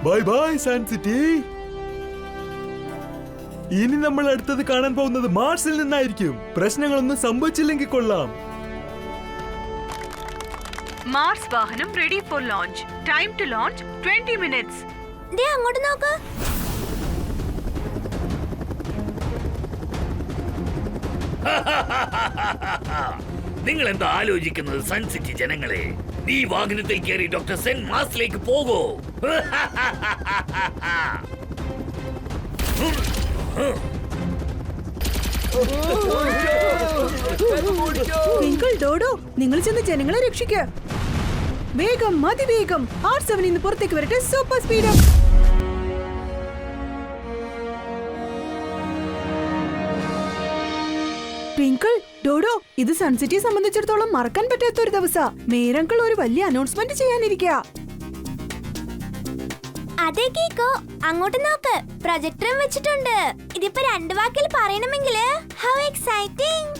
By bye Sun City. ഇനി നമ്മൾ അടുത്തത് കാണാൻ പോകുന്നത് മാർസിൽ നിന്നായിരിക്കും. പ്രശ്നങ്ങളൊന്നും സംഭവിച്ചില്ലെങ്കിൽ കൊള്ളാം. മാർസ് വാഹനം ready for launch. Time to launch 20 minutes. ദേ അങ്ങോട്ട് നോക്ക്. നിങ്ങൾ എന്താ ആലോചിക്കുന്നത് സൺ സിറ്റി ജനങ്ങളെ? ഈ വാഹനത്തിൽ കയറി ഡോക്ടർ സെൻ മാർസിലേക്ക് പോകൂ. ട്വിങ്കിൾ, ഡോഡോ, നിങ്ങൾ ചെന്ന് ജനങ്ങളെ രക്ഷിക്കുക. വേഗം, അതിവേഗം R7 നിന്ന് പുറത്തേക്ക് വരട്ടെ. Super speed up. Twinkle, dodo, ഇത് സൺസിറ്റിയെ സംബന്ധിച്ചിടത്തോളം മറക്കാൻ പറ്റാത്ത ഒരു ദിവസം. മേയർ അങ്കിൾ ഒരു വലിയ അനൗൺസ്മെന്റ് ചെയ്യാനിരിക്കുക. അതെ കേക്കോ, അങ്ങോട്ട് നോക്ക്. പ്രൊജക്ടറും വെച്ചിട്ടുണ്ട്. ഇതിപ്പോ 2 വാക്കിൽ പറയണമെങ്കിൽ ഹൗ എക്സൈറ്റിംഗ്.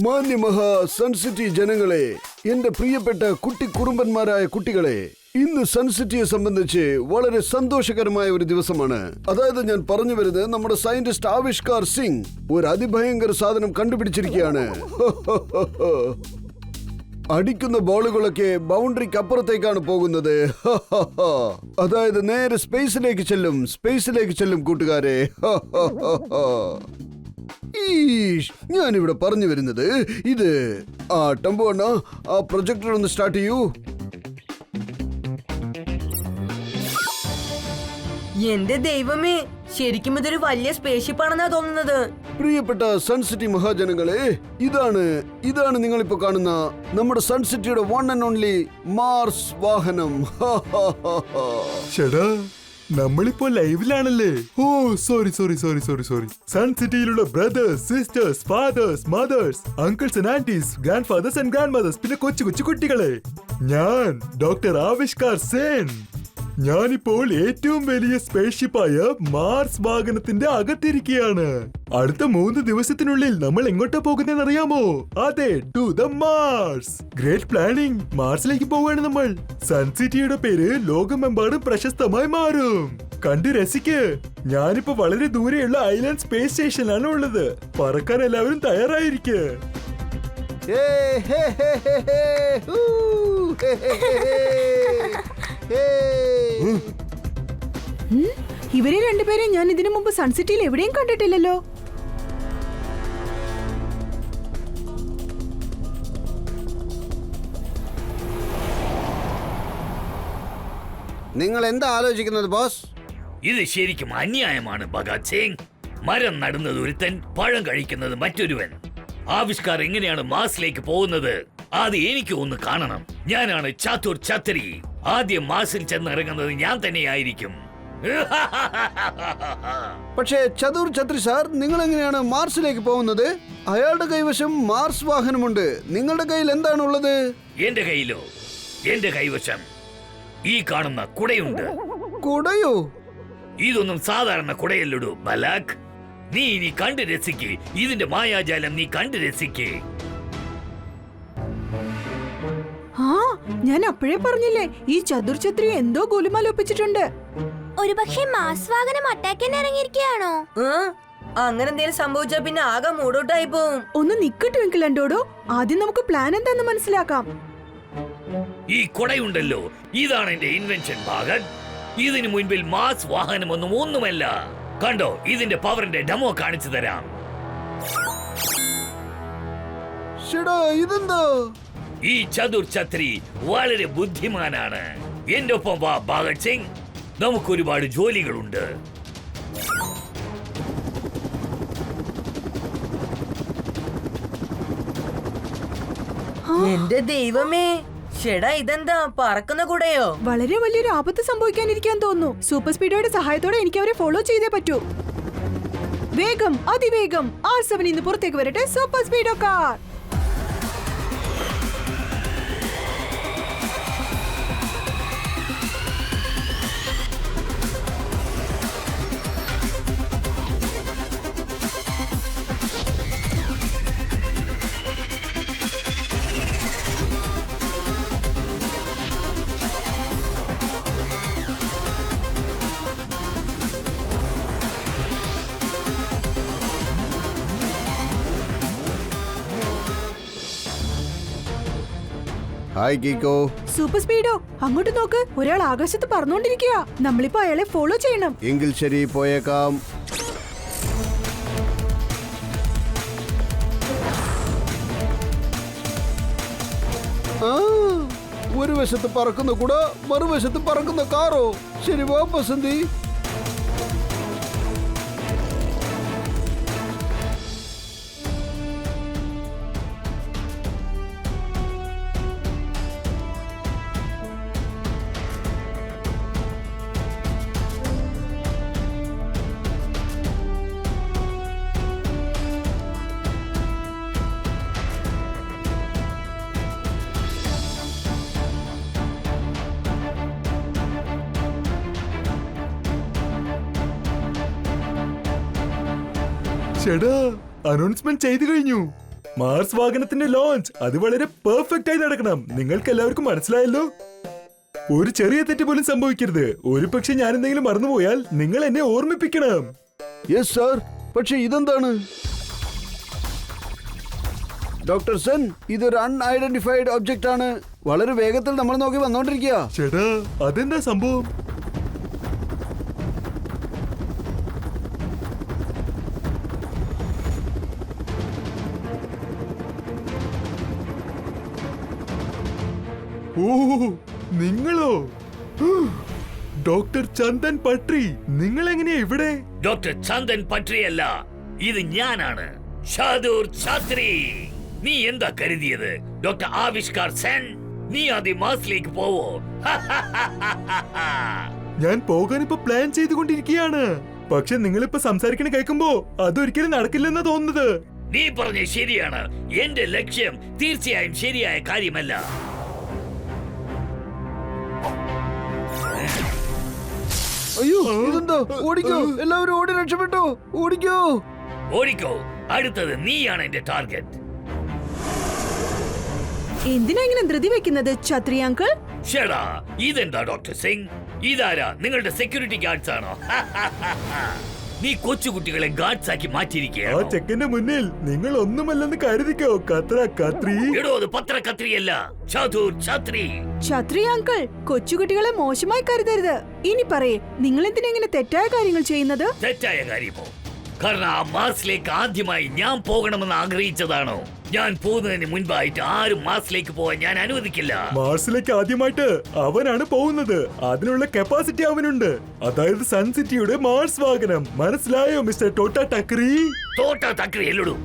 മാന്യമഹാ സൺസിറ്റി ജനങ്ങളെ, എന്റെ പ്രിയപ്പെട്ട കുട്ടി കുറുമ്പന്മാരായ കുട്ടികളെ, ഇന്ന് സൺസിറ്റിയെ സംബന്ധിച്ച് വളരെ സന്തോഷകരമായ ഒരു ദിവസമാണ്. അതായത് ഞാൻ പറഞ്ഞു വരുന്നത്, നമ്മുടെ സയന്റിസ്റ്റ് ആവിഷ്കാർ സിംഗ് ഒരു അതിഭയങ്കര സാധനം കണ്ടുപിടിച്ചിരിക്കുകയാണ്. അടിക്കുന്ന ബോളുകളൊക്കെ ബൗണ്ടറിക്ക് അപ്പുറത്തേക്കാണ് പോകുന്നത്. അതായത് നേരെ സ്പേസിലേക്ക് ചെല്ലും കൂട്ടുകാരെ. ഞാനിവിടെ പറഞ്ഞു വരുന്നത് ഇത്. ടംബു അണ്ണ, ആ പ്രൊജക്ടർ ഒന്ന് സ്റ്റാർട്ട് ചെയ്യൂ. എന്റെ ദൈവമേ, ശരിക്കും ഇതൊരു വലിയ സ്പേസ്ഷിപ്പ് ആണെന്നാ തോന്നുന്നത്. പ്രിയപ്പെട്ട സൺസിറ്റി മഹാജനങ്ങളെ, ഇതാണ് നിങ്ങളിപ്പോ കാണുന്ന നമ്മുടെ സൺസിറ്റിയുടെ വൺ ആൻഡ് ഓൺലി മാർസ് വാഹനം. ചേടാ, നമ്മളിപ്പോ ലൈവിലാണല്ലേ? Oh sorry. സൺ സിറ്റിയിലുള്ള brothers, sisters, fathers, mothers, uncles and aunties, grandfathers and grandmothers, പിന്നെ കൊച്ചു കുട്ടികളെ, ഞാൻ ഡോക്ടർ ആവിഷ്കാർ സെൻ. ഞാനിപ്പോൾ ഏറ്റവും വലിയ സ്പേസ്ഷിപ്പായ മാർസ് വാഹനത്തിന്റെ അകത്തിരിക്കുകയാണ്. അടുത്ത 3 ദിവസത്തിനുള്ളിൽ നമ്മൾ എങ്ങോട്ടാ പോകുന്നതെന്ന് അറിയാമോ? അതെ, to the Mars. Great planning. മാർസിലേക്ക് പോവുകയാണ് നമ്മൾ. സൺസിറ്റിയുടെ പേര് ലോകമെമ്പാടും പ്രശസ്തമായി മാറും. കണ്ട് രസിക്ക്. ഞാനിപ്പോ വളരെ ദൂരെയുള്ള ഐലൻഡ് സ്പേസ് സ്റ്റേഷനിലാണ് ഉള്ളത്. പറക്കാൻ എല്ലാവരും തയ്യാറായിരിക്കെ. ഇവരെ രണ്ടുപേരെ ഞാൻ ഇതിനു മുമ്പ് സൺസിറ്റിയിൽ എവിടെയും കണ്ടിട്ടില്ലല്ലോ. നിങ്ങൾ എന്താ ആലോചിക്കുന്നത് ബോസ്? ഇത് ശരിക്കും അന്യായമാണ് ഭഗത് സിംഗ്. മരം നടുന്നത് ഒരുത്തൻ, പഴം കഴിക്കുന്നത് മറ്റൊരുവൻ. ആവിഷ്കാർ എങ്ങനെയാണ് മാർസിലേക്ക് പോകുന്നത്? അത് എനിക്ക് ഒന്ന് കാണണം. ഞാനാണ് ചാതുർ ഛത്രി. ആദ്യം മാർസിൽ ചെന്നിറങ്ങുന്നത് ഞാൻ തന്നെയായിരിക്കും. പക്ഷേ ചതുർ ഛത്രി സാർ, നിങ്ങൾ എങ്ങനെയാണ് മാർസിലേക്ക് പോകുന്നത്? അയാളുടെ കൈവശം മാർസ് വാഹനമുണ്ട്. നിങ്ങളുടെ കയ്യിൽ എന്താണുള്ളത്? എന്റെ കൈവശം ഈ കാണുന്ന കുടയുണ്ട്. കുടയോ? ഇതൊന്നും സാധാരണ കുടയല്ലടൂ ബലാക്. നീ ഇനി കണ്ടു രസിക്ക്. ഇതിന്റെ മായാജാലം നീ കണ്ടു രസിക്ക്. ഞാൻ അപ്പോഴേ പറഞ്ഞില്ലേ, ഈ ചതുർ ഛത്രി എന്തോ ഗോലുമാല ഒപ്പിച്ചിട്ടുണ്ട്. ഒരുപക്ഷെ മാസ് വാഹനം അറ്റാക്ക് ചെയ്യാൻ ഇറങ്ങിയിരിക്കുകയാണോ? അങ്ങനെ എന്തെങ്കിലും സംഭവിച്ചാ പിന്നെ ആകെ മൂടോട്ടായി പോവും. ഒന്ന് നിക്കട്ട് വെങ്കിലണ്ടോടോ, ആദ്യം നമുക്ക് പ്ലാൻ എന്താന്ന് മനസ്സിലാക്കാം. ഈ കുടയുണ്ടല്ലോ, ഇതാണ് എന്റെ ഇൻവെൻഷൻ ഭാഗൻ. ഇതിനു മുൻപിൽ മാസ് വാഹനമൊന്നും ഒന്നുമല്ല. കണ്ടോ, ഇതിന്റെ പവറിന്റെ ഡെമോ കാണിച്ചു തരാം. ഇതെന്താ? ഈ ചതുർ ഛത്രി വളരെ ബുദ്ധിമാനാണ്. എന്റെ ഒപ്പം വാ ഭഗത് സിംഗ്. നമുക്കൊരുപാട് ജോലികളുണ്ട്. എന്റെ ദൈവമേ, ചേടാ ഇതെന്താ പറക്കുന്ന കൂടെയോ? വളരെ വലിയൊരു ആപത്ത് സംഭവിക്കാനിരിക്കാൻ തോന്നുന്നു. സൂപ്പർ സ്പീഡോയുടെ സഹായത്തോടെ എനിക്ക് അവരെ ഫോളോ ചെയ്തേ പറ്റൂ. വേഗം, അതിവേഗം R7 നിന്ന് പുറത്തേക്ക് വരട്ടെ. Super Speedo car. Hi Kiko. Super Speedo അങ്ങോട്ട് നോക്ക്, ഒരാൾ ആകാശത്ത് പറന്നുകൊണ്ടിരിക്കുക. നമ്മളിപ്പോ അയാളെ ഫോളോ ചെയ്യണം. എങ്കിൽ ശരി, പോയേക്കാം. ഒരു വശത്ത് പറക്കുന്ന കുട, മറുവശത്ത് പറക്കുന്ന കാറോ? ശരി, വാ ബസന്തി. ചേടാ, അനൗൺസ്മെന്റ് ചെയ്തു കഴിഞ്ഞു. മാർസ് വാഹനത്തിന്റെ ലോഞ്ച് അത് വളരെ പെർഫെക്റ്റ് ആയി നടക്കണം. നിങ്ങൾക്ക് എല്ലാവർക്കും മനസ്സിലായല്ലോ. ഒരു ചെറിയ തെറ്റ് പോലും സംഭവിക്കരുത്. ഒരു പക്ഷെ ഞാൻ എന്തെങ്കിലും മറന്നുപോയാൽ നിങ്ങൾ എന്നെ ഓർമ്മിപ്പിക്കണം. Yes sir. പക്ഷെ ഇതെന്താണ് ഡോക്ടർ സെൻ? ഇതൊരു അൺഐഡന്റിഫൈഡ് ഒബ്ജക്റ്റ് ആണ്. വളരെ വേഗത്തിൽ നമ്മൾ നോക്കി വന്നോണ്ടിരിക്കുക. ചേടാ, അതെന്താ സംഭവം? ഓ, നിങ്ങളോ? ഡോക്ടർ ചന്ദൻ പട്രി, നിങ്ങൾ എങ്ങനെയാ ഇവിടെ? ഡോക്ടർ ചന്ദൻ പട്രിയല്ല, ഇത് ഞാനാണ്, ഷാദൂർ ഛാത്രി. നീ എന്താ കരുതിയത്? ഡോക്ടർ ആവിഷ്കാർ സെൻ, നീ ആദ്യം മാസിലേക്ക് പോവോ? ഞാൻ പോകാൻ ഇപ്പൊ പ്ലാൻ ചെയ്തുകൊണ്ടിരിക്കുകയാണ്. പക്ഷെ നിങ്ങളിപ്പോ സംസാരിക്കണ കേൾക്കുമ്പോ അതൊരിക്കലും നടക്കില്ലെന്നാ തോന്നുന്നത്. നീ പറഞ്ഞ ശരിയാണ്. എന്റെ ലക്ഷ്യം തീർച്ചയായും ശരിയായ കാര്യമല്ല. അയ്യോ, ഇതെന്താ? ഓടിക്കോ, എല്ലാവരും ഓടി രക്ഷപ്പെട്ടോ. ഓടിക്കോ, ഓടിക്കോ. അടുത്തത് നീയാണ് എന്റെ ടാർഗറ്റ്. എന്തിനാ ഇങ്ങനെ ധൃതി വെക്കുന്നത് ഛത്രി അങ്കിൾ? ഷെടാ, ഇതെന്താ ഡോക്ടർ സിംഗ്? ഇതാരാ? നിങ്ങളുടെ സെക്യൂരിറ്റി ഗാർഡ്സ് ആണോ? നീ കൊച്ചുകുട്ടികളെ ഗാർഡ്സ് ആക്കി ആ മാറ്റിയിരിക്കുകയാണോ? ചെക്കന്റെ മുന്നിൽ നിങ്ങൾ ഒന്നുമല്ലെന്ന് കരുതിക്കോ. കത്ര കത്രി. എടോ, അത് പത്ര കത്രിയല്ല, ഷാദൂർ ഛാത്രി. ഛത്രി അങ്കിൾ, കൊച്ചുകുട്ടികളെ മോശമായി കരുതരുത്. ഇനി പറയേ, നിങ്ങൾ എന്തിനാ ഇങ്ങനെ തെറ്റായ കാര്യങ്ങൾ ചെയ്യുന്നത്? തെറ്റായ കാര്യമോ? കാരണം ആ മാർസിലേക്ക് ആദ്യമായി ഞാൻ പോകണമെന്ന് ആഗ്രഹിച്ചതാണോ? ഞാൻ പോകുന്നതിന് മുൻപായിട്ട് ആരും മാർസിലേക്ക് പോകാൻ ഞാൻ അനുവദിക്കില്ല. മാർസിലേക്ക് ആദ്യമായിട്ട് അവനാണ് പോകുന്നത്. അതിനുള്ള കപ്പാസിറ്റി അവനുണ്ട്. അതായത് സൺ സിറ്റിയുടെ മാർസ് വാഹനം. മനസ്സിലായോ മിസ്റ്റർ ടോട്ട ടക്രി? തോട്ട തക്രി എല്ലടൂ,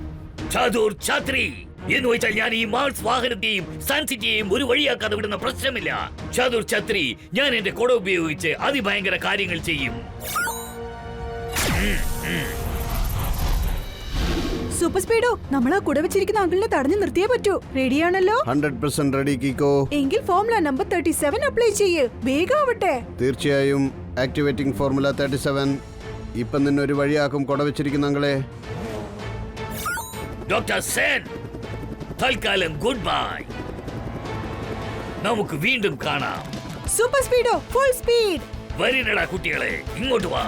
ഷാദൂർ ഛാത്രി എന്ന് വെച്ചാൽ ഞാൻ ഈ മാർസ് വാഹനത്തെയും സൺ സിറ്റിയെയും ഒരു വഴിയാക്കാതെ വിടുന്ന പ്രശ്നമില്ല. ഷാദൂർ ഛാത്രി, ഞാൻ എന്റെ കൊട ഉപയോഗിച്ച് അതിഭയങ്കര കാര്യങ്ങൾ ചെയ്യും. സൂപ്പർ സ്പീഡോ, നമ്മൾ ആ കുട വെച്ചിരിക്കുന്ന അങ്കിളിനെ തടഞ്ഞു നിർത്തിയേ പറ്റൂ. റെഡിയാണല്ലോ? 100% റെഡി കീക്കോ. എങ്കിൽ ഫോർമുല നമ്പർ 37 അപ്ലൈ ചെയ്യ്. വേഗം ആവട്ടെ. തീർച്ചയായും ആക്ടിവേറ്റിംഗ് ഫോർമുല 37. ഇപ്പം നിന്നെ ഒരു വഴിയാക്കും കൊട വെച്ചിരിക്കുന്ന അങ്ങളെ. ഡോക്ടർ സെൻ, തൽക്കാലം ഗുഡ് ബൈ. നമുക്ക് വീണ്ടും കാണാം. Super Speedo, full speed. വരിനടാ കുട്ടികളെ, ഇങ്ങോട്ട് വാ.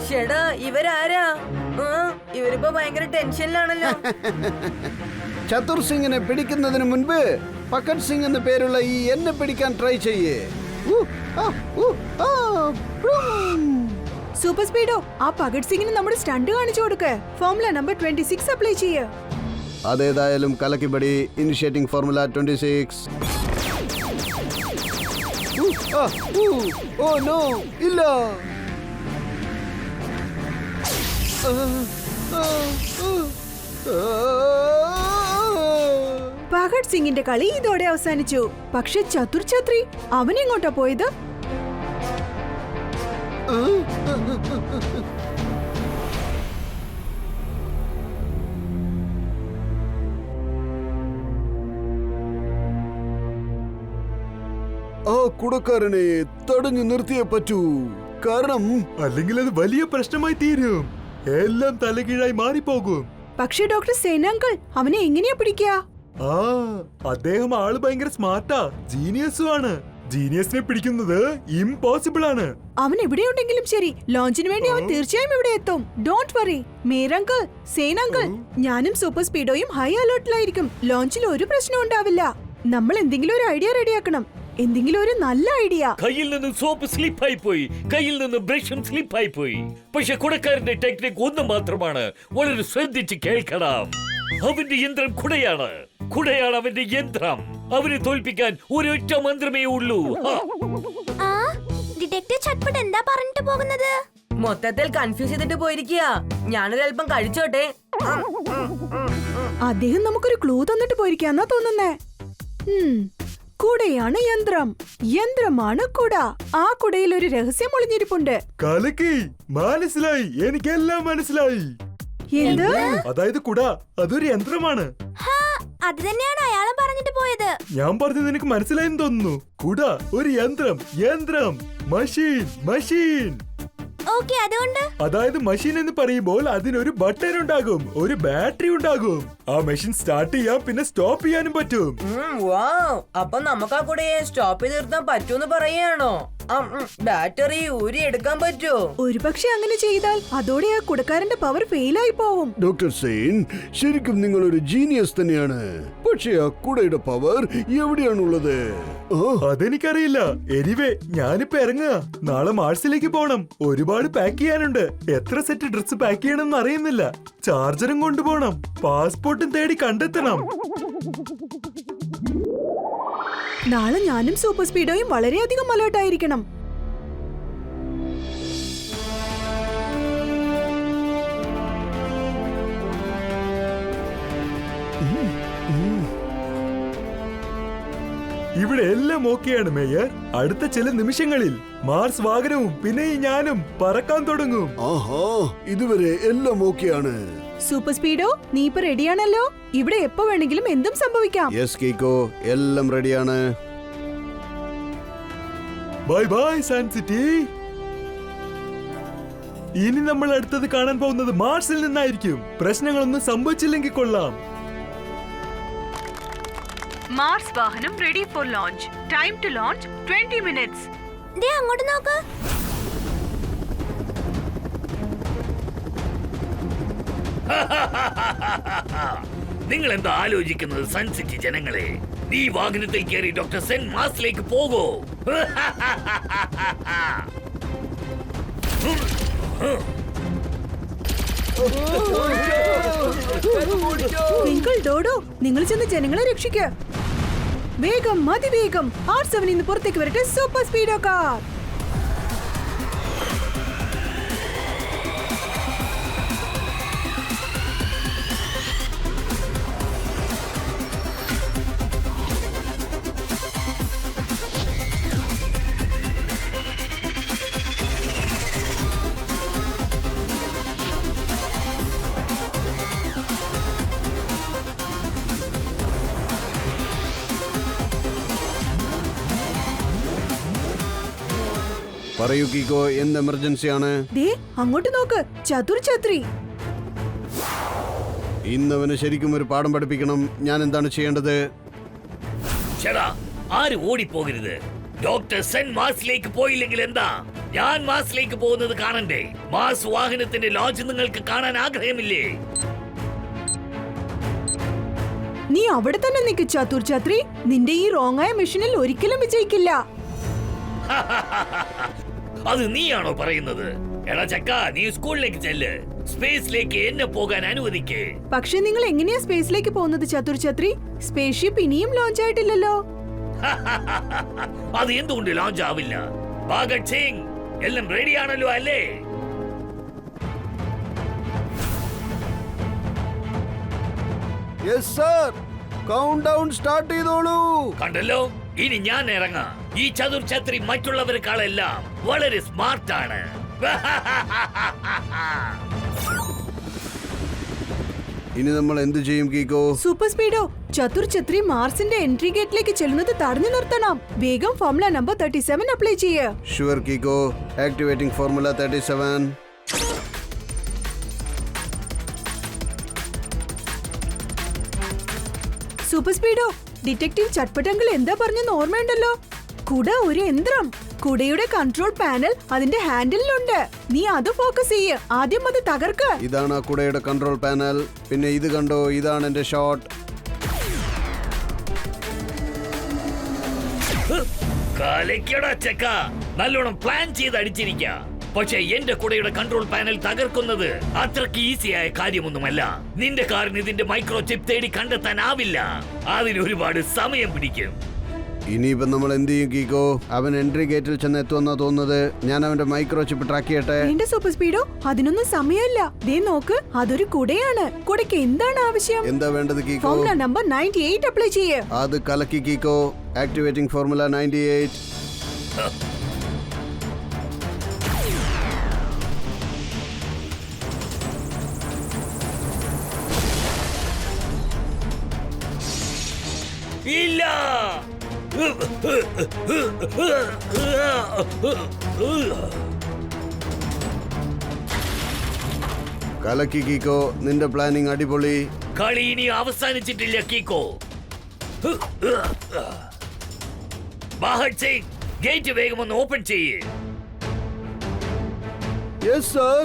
ഷെടാ, ഇവരാരാ? ഇവരിപ്പോ ഭയങ്കര ടെൻഷനിലാണല്ലോ. ചതുർ സിംഗിനെ പിടിക്കുന്നതിന് മുൻപ് പക്കറ്റ് സിംഗ് എന്ന പേരുള്ള ഈ എന്നെ പിടിക്കാൻ ട്രൈ ചെയ്യേ. സൂപ്പർ സ്പീഡോ, ആ പകട് സിംഗിന് നമ്മുടെ സ്റ്റണ്ട് കാണിച്ചു കൊടുക്ക്. ഫോർമുല നമ്പർ 26 അപ്ലൈ ചെയ്യ്. അതേതായാലും കലക്കിപ്പടി. Initiating formula 26. ഓ നോ, ഇല്ല. ഭഗത് സിംഗിന്റെ കളി ഇതോടെ അവസാനിച്ചു. പക്ഷെ ചതുർ ഛത്രി അവനെങ്ങോട്ടാ പോയത്? ആ കുടക്കാരനെ തടഞ്ഞു നിർത്തിയേ പറ്റൂ. കാരണം അല്ലെങ്കിൽ അത് വലിയ പ്രശ്നമായി തീരും. എല്ലാം തലകീഴായി മാറിപ്പോകും. പക്ഷെ ഡോക്ടർ സേനാങ്കിൾ അവനെ എങ്ങനെയാ പിടിക്കുക? ആ അദ്ദേഹം ആള് ഭയങ്കര സ്മാർട്ടാ, ജീനിയസും ആണ്. ജീനിയസിനെ പിടിക്കുന്നത് ഇംപോസിബിൾ ആണ്. അവൻ എവിടെയുണ്ടെങ്കിലും ശരി, ലോഞ്ചിന് വേണ്ടി അവൻ തീർച്ചയായും ഇവിടെ എത്തും. ഡോണ്ട് വറി മേരങ്കിൾ, സേനാങ്കിൾ, ഞാനും സൂപ്പർ സ്പീഡോയും ഹൈ അലേർട്ടിലായിരിക്കും. ലോഞ്ചിൽ ഒരു പ്രശ്നം ഉണ്ടാവില്ല. നമ്മൾ എന്തെങ്കിലും ഒരു ഐഡിയ റെഡിയാക്കണം. എന്തെങ്കിലും ഒരു നല്ല ഐഡിയ. കയ്യിൽ നിന്ന് സോപ്പ് സ്ലിപ്പായി പോയി, കയ്യിൽ നിന്ന് ബ്രഷും സ്ലിപ്പായി പോയി. പക്ഷെ കുടക്കാരന്റെ ടെക്നിക് ഒന്ന് മാത്രമാണ്. വളരെ ശ്രദ്ധിച്ച് കേൾക്കണം. അവന്റെ യന്ത്രം കുടയാണ്. കുടയാണ് അവന്റെ യന്ത്രം. അവനെ തോൽപ്പിക്കാൻ ഒരൊറ്റ മന്ത്രമേ ഉള്ളൂ. ആ ഡിറ്റക്ടീവ് ചട്പട്ട് എന്താ പറഞ്ഞിട്ട് പോകുന്നത്? മൊത്തത്തിൽ കൺഫ്യൂസ് ചെയ്തിട്ട് പോയിരിക്കുക. ഞാനൊരല്പം കഴിച്ചോട്ടെ. അദ്ദേഹം നമുക്കൊരു ക്ലൂ തന്നിട്ട് പോയിരിക്കാന്നാ തോന്നുന്നേ. കുടയാണ് യന്ത്രം, യന്ത്രമാണ് കുട. ആ കുടയിൽ ഒരു രഹസ്യം ഒളിഞ്ഞിരിപ്പുണ്ട്. കലക്കി, മനസ്സിലായി, എനിക്കെല്ലാം മനസ്സിലായി. എന്ത്? അതായത് കുട അതൊരു യന്ത്രമാണ്. ഹാ, അത് തന്നെയാണ് അയാളും പറഞ്ഞിട്ട് പോയത്. ഞാൻ പറഞ്ഞത് നിനക്ക് മനസ്സിലായെന്ന് തോന്നുന്നു. കുട ഒരു യന്ത്രം, യന്ത്രം, മഷീൻ, മഷീൻ. ഓക്കെ, അതുകൊണ്ട് അതായത് മഷീൻ എന്ന് പറയുമ്പോൾ അതിനൊരു ബട്ടൺ ഉണ്ടാകും, ഒരു ബാറ്ററി ഉണ്ടാകും. ആ മെഷീൻ സ്റ്റാർട്ട് ചെയ്യാം, പിന്നെ സ്റ്റോപ്പ് ചെയ്യാനും പറ്റും. അപ്പൊ നമുക്ക് ആ കൂടെ സ്റ്റോപ്പ് ചെയ്ത് നിർത്താൻ പറ്റൂന്ന് പറയാണോ? ബാറ്ററി ഊരി എടുക്കാൻ പറ്റുമോ? ഒരു പക്ഷെ അങ്ങനെ ചെയ്താൽ അതോടെ ആ കുടക്കാരന്റെ പവർ ഫെയിലായി പോവും. ഡോക്ടർ സെയിൻ, ശരിക്കും നിങ്ങൾ ഒരു ജീനിയസ് തന്നെയാണ്. പക്ഷേ ആ കുടയുടെ പവർ എവിടെയാണുള്ളത്? അതെനിക്കറിയില്ല. എനിവേ ഞാനിപ്പോ ഇറങ്ങുക. നാളെ മാർസിലേക്ക് പോണം. ഒരുപാട് പാക്ക് ചെയ്യാനുണ്ട്. എത്ര സെറ്റ് ഡ്രസ് പാക്ക് ചെയ്യണമെന്ന് അറിയുന്നില്ല. ചാർജറും കൊണ്ടുപോകണം. പാസ്പോർട്ടും തേടി കണ്ടെത്തണം. നാളെ ഞാനും സൂപ്പർ സ്പീഡോയും വളരെയധികം അലേർട്ടായിരിക്കണം. ഇവിടെ എല്ലാം ഓക്കെയാണ് മേയർ. അടുത്ത ചില നിമിഷങ്ങളിൽ മാർസ് വാഹനവും പിന്നെ ഈ ഞാനും പറക്കാൻ തുടങ്ങും. ആഹാ, ഇതുവരെ എല്ലാം ഓക്കെയാണ്. സൂപ്പർ സ്പീഡോ, നീ ഇപ്പൊ റെഡിയാണല്ലോ? ഇവിടെ എപ്പോ വേണമെങ്കിലും എന്തും സംഭവിക്കാം. യെസ് കീക്കോ, എല്ലാം റെഡിയാണ്. Bye bye Sun City. ഇനി നമ്മൾ അടുത്തത് കാണാൻ പോകുന്നത് മാർസിൽ നിന്നായിരിക്കും. പ്രശ്നങ്ങളൊന്നും സംഭവിച്ചില്ലെങ്കിൽ കൊള്ളാം. മാർസ് വാഹനം ready for launch. Time to launch 20 minutes. ദേ അങ്ങോട്ട് നോക്ക്. നിങ്ങൾ എന്താ ആലോചിക്കുന്നത് സൺ സിറ്റി ജനങ്ങളെ? നീ വാഹനത്തിൽ കയറി ഡോക്ടർ സെൻ മാർസിലേക്ക് പോകൂ. ട്വിങ്കിൾ, ഡോഡോ, നിങ്ങൾ ചെന്ന് ജനങ്ങളെ രക്ഷിക്കുക. വേഗം, അതിവേഗം R7 നിന്ന് പുറത്തേക്ക് വരട്ടെ സൂപ്പർ സ്പീഡോ കാർ. പറയൂ കീക്കോ, എന്ത് എമർജൻസി ആണ്? ദേ അങ്ങോട്ട് നോക്ക്, ചതുർ ഛത്രി. ഇന്നവന് ശരിക്കും ഒരു പാഠം പഠിപ്പിക്കണം. ഞാൻ എന്താണ് ചെയ്യേണ്ടത്? ചേടാ, ആരും ഓടിപ്പോകരുത്. ഡോക്ടർ സെൻ മാർസിലേക്ക് പോയില്ലെങ്കിൽ എന്താ? ഞാൻ മാർസിലേക്ക് പോകുന്നത് കാണണ്ടേ? മാർസ് വാഹനത്തിന്റെ ലോഞ്ച് നിങ്ങൾക്ക് കാണാൻ ആഗ്രഹമില്ലേ? നീ അവിടെ തന്നെ നിൽക്ക് ചതുർ ഛത്രി. നിന്റെ ഈ റോങ്ങായ മിഷനിൽ ഒരിക്കലും വിജയിക്കില്ല. അത് നീയാണോ പറയുന്നത്? എടാ ചക്ക, നീ സ്കൂളിലേക്ക് ചെല്ല്. സ്പേസിലേക്ക് എന്നെ പോകാൻ അനുവദിക്കേ. പക്ഷെ നിങ്ങൾ എങ്ങനെയാ സ്പേസിലേക്ക് പോകുന്നത് ചതുർ ഛത്രി? സ്പേസ് ഷിപ്പ് ഇനിയും ലോഞ്ച് ആയിട്ടില്ലല്ലോ. അത് എന്തുകൊണ്ട് ലോഞ്ച് ആവില്ല? ഭഗത് സിംഗ്, എല്ലാം റെഡിയാണല്ലോ അല്ലേ? Yes sir. Count down start ചെയ്തോളൂ. കണ്ടല്ലോ, ഇനി ഞാൻ ഇറങ്ങാം. ഈ ചതുർ ഛത്രി മറ്റുള്ളവർക്കാളെല്ലാം വളരെ സ്മാർട്ടാണ്. ഇനി നമ്മൾ എന്ത് ചെയ്യും Kiko? Super Speedo, Chatur Chhatri മാർസിന്റെ എൻട്രി ഗേറ്റിലേക്ക് ചെല്ലുന്നത് തടഞ്ഞു നിർത്തണം. വേഗം ഫോർമുല നമ്പർ 37 അപ്ലൈ ചെയ്യ്. Sure Kiko. Activating formula 37. Super Speedo, detective ചട്പട്ടങ്കിൽ എന്താ പറഞ്ഞെന്ന് ഓർമ്മയുണ്ടല്ലോ? കുട ഒരു യന്ത്രം. കുടയുടെ കൺട്രോൾ പാനൽ അതിന്റെ ഹാൻഡിലുണ്ട്. നീ അത് ഫോക്കസ് ചെയ്യ്. ആദ്യം അത് തകർക്ക്. ഇതാണ് ആ കുടയുടെ കൺട്രോൾ പാനൽ. പിന്നെ ഇത് കണ്ടോ, ഇതാണ് എന്റെ ഷോട്ട്. കാലയ്ക്കടാ ചെക്ക, നല്ലോണം പ്ലാൻ ചെയ്ത് അടിച്ചിരിക്ക. പക്ഷെ എന്റെ കുടയുടെ കൺട്രോൾ പാനൽ തകർക്കുന്നത് അത്രക്ക് ഈസിയായ കാര്യമൊന്നുമല്ല. നിന്റെ കാറിന് ഇതിന്റെ മൈക്രോ ചിപ്പ് തേടി കണ്ടെത്താനാവില്ല. അതിന് ഒരുപാട് സമയം പിടിക്കും. ഇനിയിപ്പോ നമ്മൾ എന്ത് ചെയ്യും കീക്കോ? അവൻ എൻട്രി ഗേറ്റിൽ ചെന്ന് എത്തുമെന്നാ തോന്നുന്നത്. ഞാൻ അവന്റെ മൈക്രോ ചിപ്പ് ട്രാക്ക് ചെയ്യട്ടെ. വേണ്ട സൂപ്പർ സ്പീഡോ, അതിനൊന്നും സമയമില്ല. ദേ നോക്ക്, അതൊരു കുടയാണ്. കുടയ്ക്ക് എന്താണ് ആവശ്യം? എന്താ വേണ്ടത് കീക്കോ? ഫോർമുല നമ്പർ 98 അപ്ലൈ ചെയ്യ്. അത് കലക്കി കീക്കോ. Activating formula 98. ഇല്ല, കലക്കി കീക്കോ. നിന്റെ പ്ലാനിങ് അടിപൊളി. കളി ഇനി അവസാനിച്ചിട്ടില്ല കീക്കോ. ബാഹർ സിംഗ്, ഗേറ്റ് വേഗം ഒന്ന് ഓപ്പൺ ചെയ്യേ. Yes sir.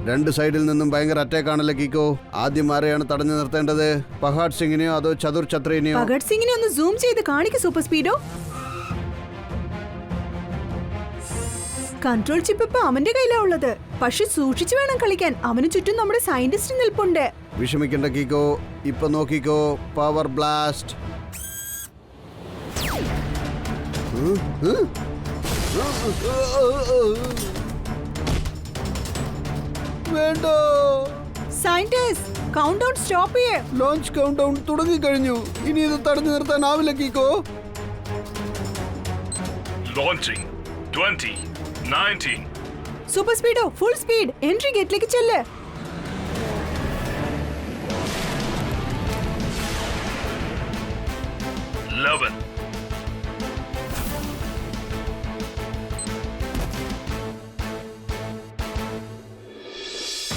രണ്ട് സൈഡിൽ നിന്നും ഭയങ്കര അറ്റാക്ക് ആണല്ലോ കീക്കോ. ആദ്യം ആരെയാണ് തടഞ്ഞു നിർത്തേണ്ടത്? പഹാഡ് സിംഗിനെയോ അതോ ചതുർ ഛത്രിനെയോ? ഭഗത് സിംഗിനെ ഒന്ന് സൂം ചെയ്ത് കാണിക്ക് സൂപ്പർ സ്പീഡോ. കൺട്രോൾ ചിപ്പ് ഇപ്പൊ അവന്റെ കയ്യിലാ ഉള്ളത്. പക്ഷെ സൂക്ഷിച്ചു വേണം കളിക്കാൻ. അവന് ചുറ്റും നമ്മുടെ സയന്റിസ്റ്റ് നിൽപ്പുണ്ട്. വിഷമിക്കണ്ട കീക്കോ. ഇപ്പൊ നോക്കിക്കോ, പവർ ബ്ലാസ്റ്റ്. വേണ്ടോ സയന്റിസ്റ്റ്, കൗണ്ട് ഡൗൺ സ്റ്റോപ്പ് ചെയ്യേ. ലോഞ്ച് കൗണ്ട് ഡൗൺ തുടങ്ങി കഴിഞ്ഞു. ഇനി ഇത് തടഞ്ഞു നിർത്താനാവില്ല Kiko. Launching 20, 19. Super Speedo, full speed. Entry ഗേറ്റിലേക്ക് ചെല്ല്. 11.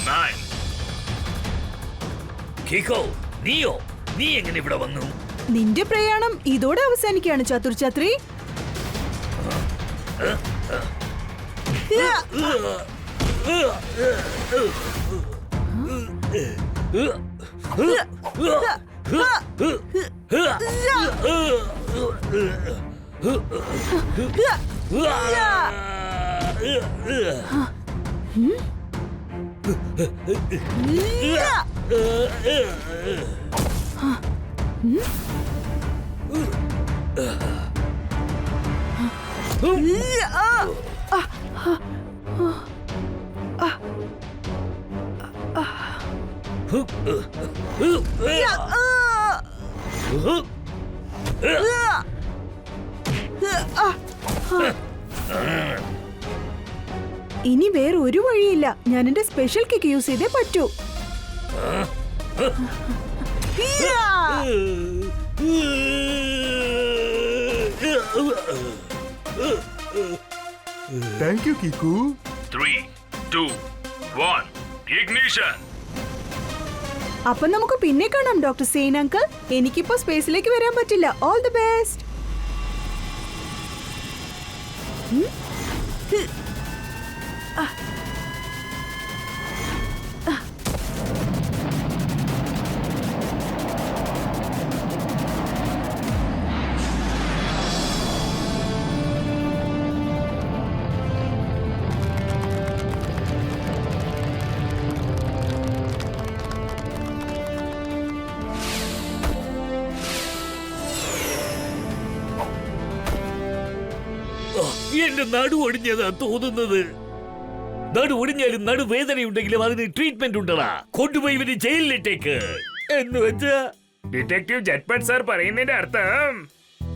9. കീക്കോ, നീയോ? നീ എങ്ങനെ ഇവിടെ വന്നു? നിന്റെ പ്രയാണം ഇതോടെ അവസാനിക്കുകയാണ് ചതുർ ഛത്രി. ഇനി വേറെ ഒരു വഴിയില്ല. ഞാൻ എന്റെ സ്പെഷ്യൽ കിക്ക് യൂസ് ചെയ്തേ പറ്റൂ. Thank you Kiko. 3, 2, 1. Ignition. അപ്പൊ നമുക്ക് പിന്നെ കാണാം ഡോക്ടർ സെയിൻ അങ്കിൾ. എനിക്കിപ്പോ സ്പേസിലേക്ക് വരാൻ പറ്റില്ല. All the best. എന്റെ നടു ഒടിഞ്ഞതാ തോന്നുന്നത്. നടു ഒടിഞ്ഞാലും നടുവേദനയുണ്ടെങ്കിലും അതിന് ട്രീറ്റ്മെന്റ് ഉണ്ടടാ. കൊണ്ടുപോയി ഇവര് ജയിലിലിട്ടേക്ക്. എന്ന് വെച്ചാ ഡിറ്റക്റ്റീവ് ജറ്റ്പട്ട് സാർ പറയുന്നതിന്റെ അർത്ഥം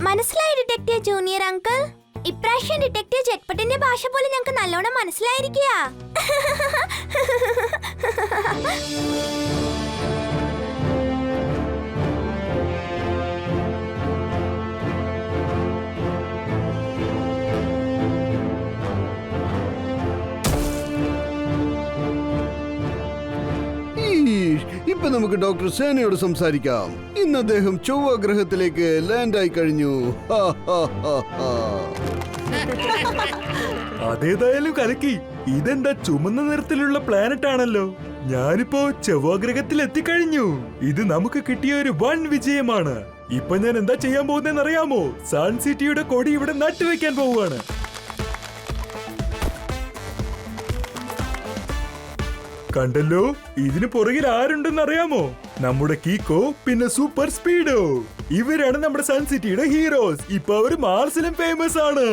മനസ്സിലായി ഡിറ്റക്റ്റീവ് ജൂനിയർ അങ്കിൾ. ഇപ്രാവശ്യം ഡിറ്റക്റ്റീവ് ജെറ്റ്പട്ടിന്റെ ഭാഷ പോലെ ഞങ്ങൾക്ക് നല്ലോണം മനസ്സിലായിരിക്കുക. ഇപ്പൊ നമുക്ക് ഡോക്ടർ സേനയോട് സംസാരിക്കാം. ഇന്ന് അദ്ദേഹം ചൊവ്വ ഗ്രഹത്തിലേക്ക് ലാൻഡ് ആയി കഴിഞ്ഞു. അതേതായാലും കലക്കി. ഇതെന്താ ചുമന്ന നിറത്തിലുള്ള പ്ലാനറ്റ് ആണല്ലോ. ഞാനിപ്പോ ചൊവ്വാഗ്രഹത്തിൽ എത്തിക്കഴിഞ്ഞു. ഇത് നമുക്ക് കിട്ടിയ ഒരു വൻ വിജയമാണ്. ഇപ്പൊ ഞാൻ എന്താ ചെയ്യാൻ പോകുന്നതെന്ന് അറിയാമോ? സൺ സിറ്റിയുടെ കൊടി ഇവിടെ നട്ടുവെക്കാൻ പോവുകയാണ്. കണ്ടല്ലോ, ഇതിന് പുറകിൽ ആരുണ്ടെന്ന് അറിയാമോ? നമ്മുടെ കീക്കോ പിന്നെ സൂപ്പർ സ്പീഡോ. ഇവരാണ് നമ്മുടെ സൺ സിറ്റിയുടെ ഹീറോസ്. ഇപ്പൊ അവര് മാർസിലും ഫേമസ് ആണ്.